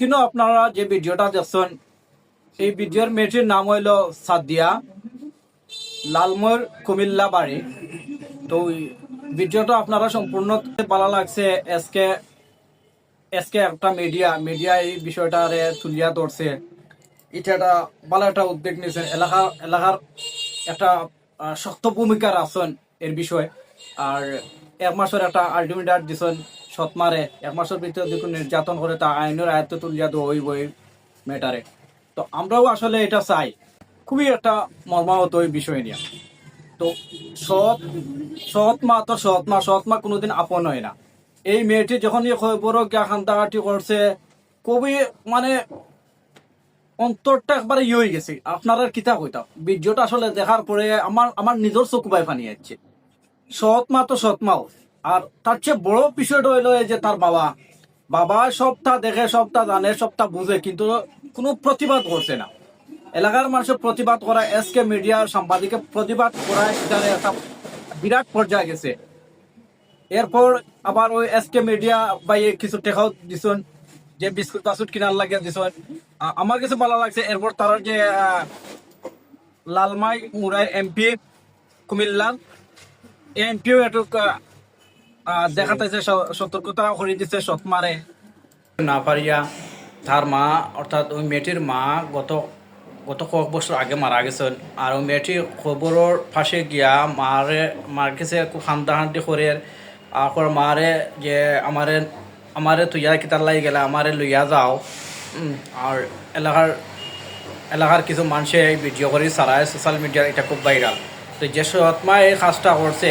স্ক্রিনও আপনারা যে ভিডিওটা দেখছেন এই ভিডিওর মেয়েটির নাম হইল সাদিয়া, লালমোর কুমিল্লা বাড়ি। তো ওই ভিডিওটা আপনারা সম্পূর্ণ ভালো লাগছে। এসকে এসকে একটা মিডিয়া এই বিষয়টারে তুলিয়া ধরছে। এটা একটা ভালো একটা উদ্যোগ নিয়েছেন। এলাকার একটা শক্ত ভূমিকা রাখছেন এর বিষয়। আর এক মাসের একটা আলটিমেটার দিছেন সৎমারে, এক মাসের ভিতরে যখন নির্যাতন করে তা আইনের আয়ত্ত তুলিয়া দেওয়া হইব এই ম্যাটারে। তো আমরাও আসলে এটা চাই, খুবই একটা মর্মাহত ওই বিষয় নিয়ে। তো সৎ সৎ মা কোনোদিন আপন হয় না। এই মেয়েটি যখন বড় খান্দাঘাটি করছে, খুবই মানে অন্তরটা একবারে হয়ে গেছে। আপনারা কিতা কইতা ভিডিওটা আসলে দেখার পরে আমার নিজের চোখ বাই পানি যাচ্ছে। সৎ মাও, আর তার চেয়ে বড় বিষয়টা হইলো এই যে তার বাবা সবটা দেখে, সবটা জানে, সবটা বুঝে, কিন্তু কোনো প্রতিবাদ করছে না। এলাকার মানুষের প্রতিবাদ করা, এসকে মিডিয়ার সাংবাদিকের প্রতিবাদ করা, এখানে একটা বিরাট পর্যায়ে গেছে। এরপর আবার ওই এসকে মিডিয়া বাই কিছু টেকাও দিছেন, যে বিস্কুট টাস্কুট কিনার লাগে দিছেন। আমার কাছে ভালো লাগছে। এরপর তার যে লালমাই মুরাই এমপি কুমিল্লার এমপিও একটু দেখাতেছে, সতর্কতা করে দিচ্ছে সৎমারে না পারিয়া। তার মা অর্থাৎ ওই মেয়েটির মা গত গত কয়েক বছর আগে মারা গেছেন। আর ওই মেয়েটি খবরের পাশে গিয়া মার কাছে খুব হান্দাহান্দি করে মারে যে আমারে তুইয়া কিতার লাই গেলে আমারে লইয়া যাও। আর এলাকার কিছু মানুষে এই ভিডিও করে সারায় সোশ্যাল মিডিয়া, এটা খুব ভাইরাল। তো যে সৎমা এই কাজটা করছে